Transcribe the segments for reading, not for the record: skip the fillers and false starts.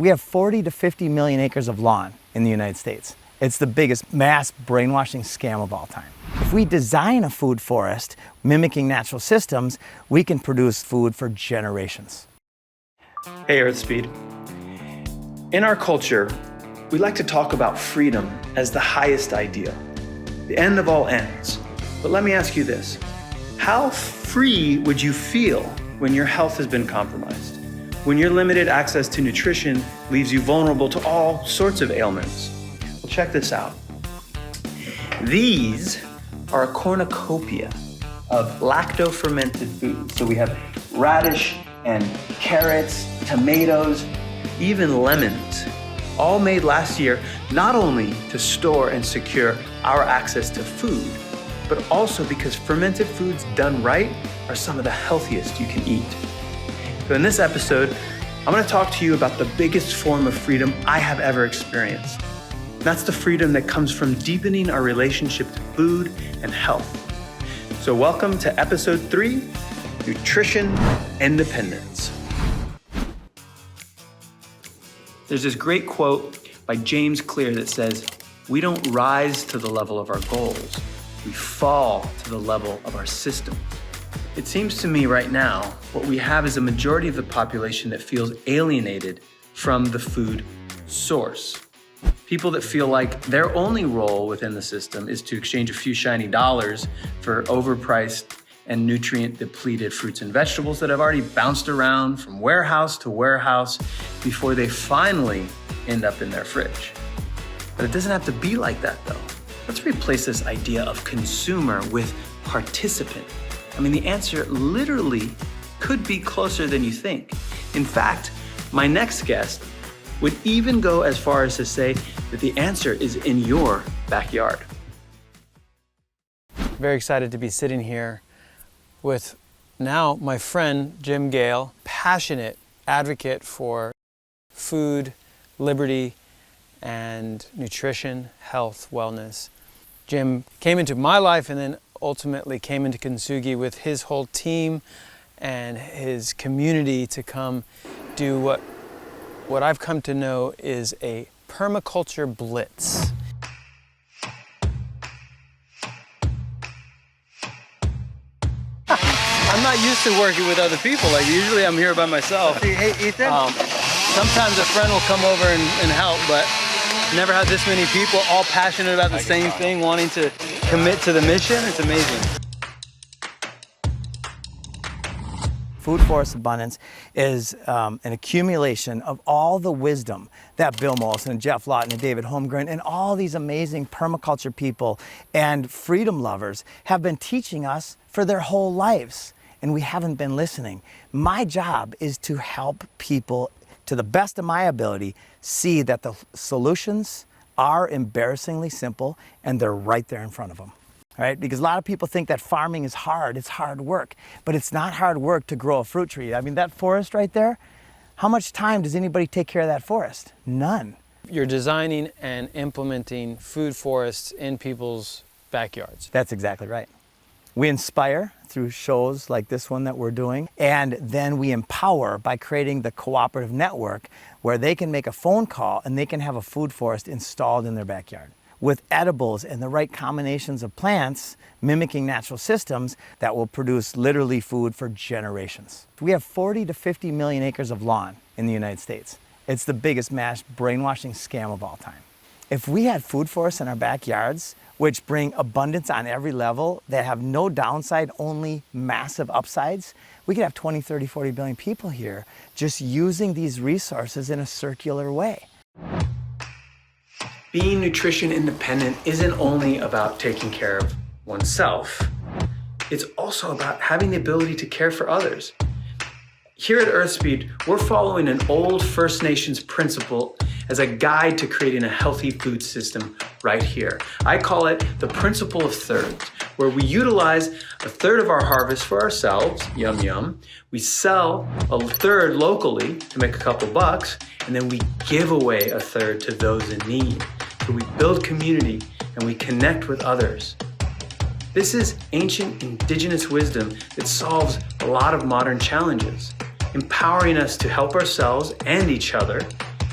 We have 40 to 50 million acres of lawn in the United States. It's the biggest mass brainwashing scam of all time. If we design a food forest mimicking natural systems, we can produce food for generations. Hey Earthspeed. In our culture, we like to talk about freedom as the highest ideal, the end of all ends. But let me ask you this. How free would you feel when your health has been compromised? When your limited access to nutrition leaves you vulnerable to all sorts of ailments? Well, check this out. These are a cornucopia of lacto-fermented foods. So we have radish and carrots, tomatoes, even lemons, all made last year, not only to store and secure our access to food, but also because fermented foods done right are some of the healthiest you can eat. So in this episode, I'm gonna talk to you about the biggest form of freedom I have ever experienced. That's the freedom that comes from deepening our relationship to food and health. So welcome to episode 3, Nutrition Independence. There's this great quote by James Clear that says, "We don't rise to the level of our goals, we fall to the level of our systems." It seems to me right now, what we have is a majority of the population that feels alienated from the food source. People that feel like their only role within the system is to exchange a few shiny dollars for overpriced and nutrient-depleted fruits and vegetables that have already bounced around from warehouse to warehouse before they finally end up in their fridge. But it doesn't have to be like that though. Let's replace this idea of consumer with participant. I mean, the answer literally could be closer than you think. In fact, my next guest would even go as far as to say that the answer is in your backyard. Very excited to be sitting here with now my friend, Jim Gale, passionate advocate for food, liberty, and nutrition, health, wellness. Jim came into my life and then ultimately came into Kintsugi with his whole team and his community to come do what I've come to know is a permaculture blitz. I'm not used to working with other people. Like usually I'm here by myself. Hey, Ethan. Sometimes a friend will come over and help, but never had this many people all passionate about the same thing, wanting to commit to the mission. It's amazing. Food forest abundance is an accumulation of all the wisdom that Bill Mollison and Jeff Lawton and David Holmgren and all these amazing permaculture people and freedom lovers have been teaching us for their whole lives, and we haven't been listening. My job is to help people, to the best of my ability, see that the solutions are embarrassingly simple and they're right there in front of them. All right? Because a lot of people think that farming is hard, it's hard work, but it's not hard work to grow a fruit tree. I mean, that forest right there, how much time does anybody take care of that forest? None. You're designing and implementing food forests in people's backyards. That's exactly right. We inspire through shows like this one that we're doing, and then we empower by creating the cooperative network where they can make a phone call and they can have a food forest installed in their backyard with edibles and the right combinations of plants mimicking natural systems that will produce literally food for generations. We have 40 to 50 million acres of lawn in the United States. It's the biggest mass brainwashing scam of all time. If we had food forests in our backyards, which bring abundance on every level, that have no downside, only massive upsides, we could have 20, 30, 40 billion people here just using these resources in a circular way. Being nutrition independent isn't only about taking care of oneself. It's also about having the ability to care for others. Here at Earthspeed, we're following an old First Nations principle as a guide to creating a healthy food system right here. I call it the principle of thirds, where we utilize a third of our harvest for ourselves, yum yum. We sell a third locally to make a couple bucks, and then we give away a third to those in need. So we build community and we connect with others. This is ancient indigenous wisdom that solves a lot of modern challenges, empowering us to help ourselves and each other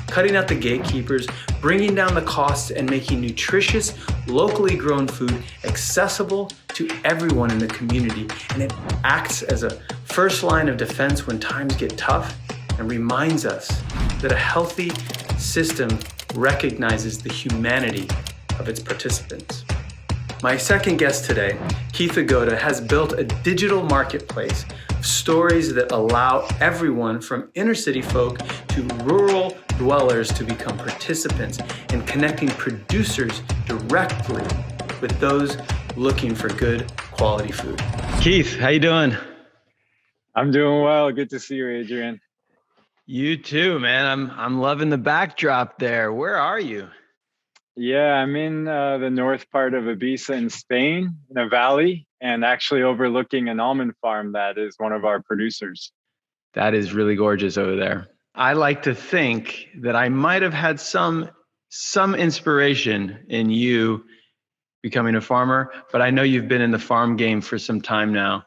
cutting out the gatekeepers, bringing down the costs, and making nutritious, locally grown food accessible to everyone in the community. And it acts as a first line of defense when times get tough and reminds us that a healthy system recognizes the humanity of its participants. My second guest today, Keith Agoada, has built a digital marketplace of stories that allow everyone from inner city folk to rural dwellers to become participants in connecting producers directly with those looking for good quality food. Keith, how you doing? I'm doing well. Good to see you, Adrian. You too, man. I'm loving the backdrop there. Where are you? Yeah, I'm in the north part of Ibiza in Spain, in a valley, and actually overlooking an almond farm that is one of our producers. That is really gorgeous over there. I like to think that I might have had some inspiration in you becoming a farmer, but I know you've been in the farm game for some time now.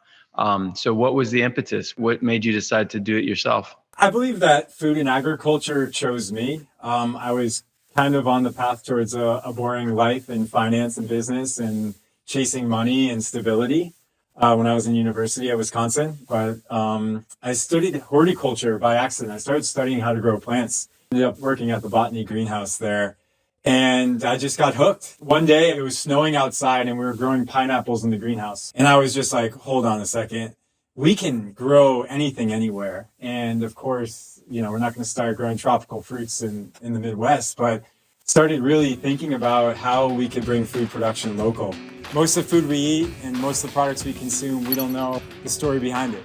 So what was the impetus? What made you decide to do it yourself? I believe that food and agriculture chose me. I was kind of on the path towards a boring life in finance and business and chasing money and stability when I was in university at Wisconsin. But I studied horticulture by accident. I started studying how to grow plants. Ended up working at the botany greenhouse there. And I just got hooked. One day it was snowing outside and we were growing pineapples in the greenhouse. And I was just like, hold on a second. We can grow anything anywhere. And of course, we're not going to start growing tropical fruits in the Midwest, but started really thinking about how we could bring food production local. Most of the food we eat and most of the products we consume, we don't know the story behind it.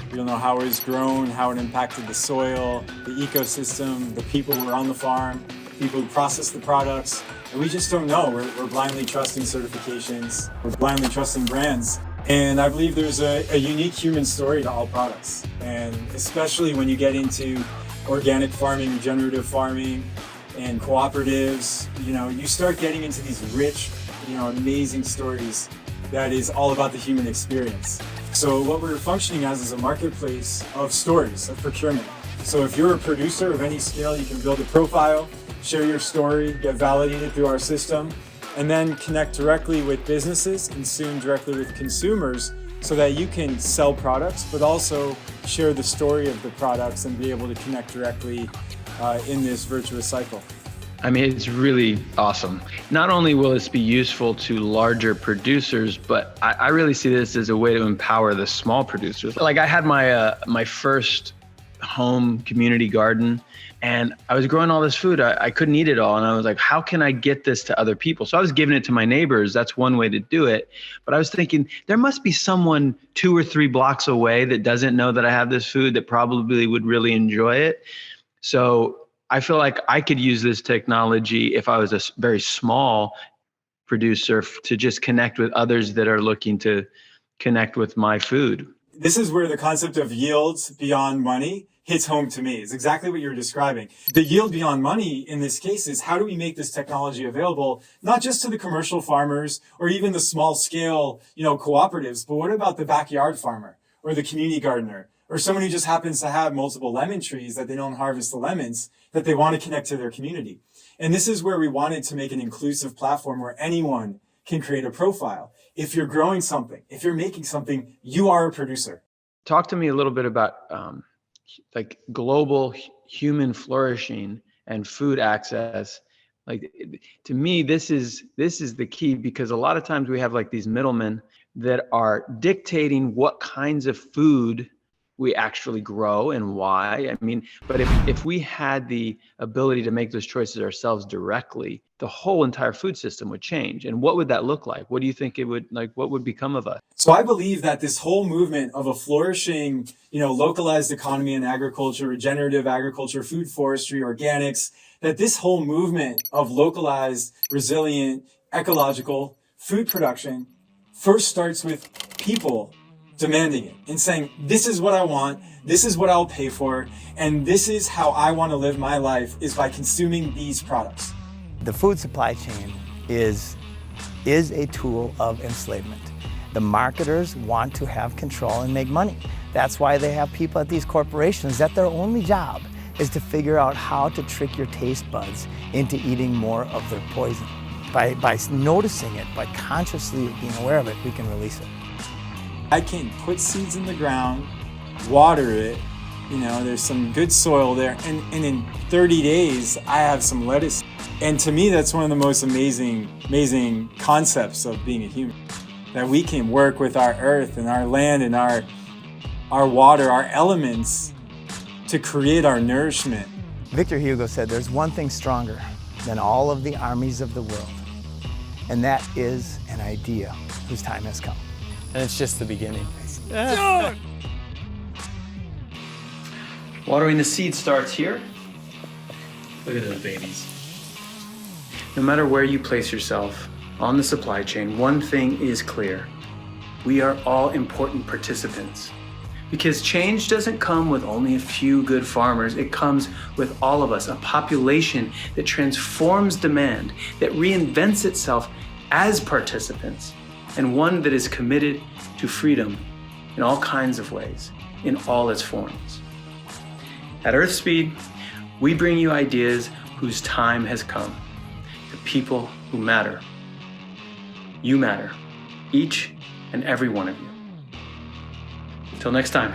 We don't know how it was grown, how it impacted the soil, the ecosystem, the people who are on the farm, people who process the products. And we just don't know. We're blindly trusting certifications. We're blindly trusting brands. And I believe there's a unique human story to all products. And especially when you get into organic farming, regenerative farming, and cooperatives, you start getting into these rich, amazing stories that is all about the human experience. So what we're functioning as is a marketplace of stories, of procurement. So if you're a producer of any scale, you can build a profile, share your story, get validated through our system, and then connect directly with businesses and soon directly with consumers so that you can sell products, but also share the story of the products and be able to connect directly in this virtuous cycle. I mean, it's really awesome. Not only will this be useful to larger producers, but I really see this as a way to empower the small producers. Like I had my first home community garden and I was growing all this food. I couldn't eat it all. And I was like, how can I get this to other people? So I was giving it to my neighbors. That's one way to do it. But I was thinking there must be someone 2 or 3 blocks away that doesn't know that I have this food that probably would really enjoy it. So I feel like I could use this technology if I was a very small producer to just connect with others that are looking to connect with my food. This is where the concept of yields beyond money hits home to me. It's exactly what you're describing. The yield beyond money in this case is how do we make this technology available, not just to the commercial farmers or even the small scale, cooperatives, but what about the backyard farmer or the community gardener or someone who just happens to have multiple lemon trees that they don't harvest the lemons that they want to connect to their community. And this is where we wanted to make an inclusive platform where anyone can create a profile. If you're growing something, if you're making something, you are a producer. Talk to me a little bit about like global human flourishing and food access. Like to me, this is the key, because a lot of times we have like these middlemen that are dictating what kinds of food we actually grow and why. I mean, but if we had the ability to make those choices ourselves directly, the whole entire food system would change. And what would that look like? What do you think it would like? What would become of us? So I believe that this whole movement of a flourishing, localized economy and agriculture, regenerative agriculture, food forestry, organics, that this whole movement of localized, resilient, ecological food production first starts with people demanding it and saying, this is what I want, this is what I'll pay for, and this is how I want to live my life, is by consuming these products. The food supply chain is a tool of enslavement. The marketers want to have control and make money. That's why they have people at these corporations that their only job is to figure out how to trick your taste buds into eating more of their poison. By noticing it, by consciously being aware of it, we can release it. I can put seeds in the ground, water it, there's some good soil there, and in 30 days, I have some lettuce. And to me, that's one of the most amazing concepts of being a human. That we can work with our earth and our land and our water, our elements, to create our nourishment. Victor Hugo said, there's one thing stronger than all of the armies of the world, and that is an idea whose time has come. And it's just the beginning. Watering the seed starts here. Look at those babies. No matter where you place yourself on the supply chain, one thing is clear. We are all important participants. Because change doesn't come with only a few good farmers, it comes with all of us, a population that transforms demand, that reinvents itself as participants, and one that is committed to freedom in all kinds of ways, in all its forms. At Earth Speed, we bring you ideas whose time has come, the people who matter. You matter, each and every one of you. Till next time.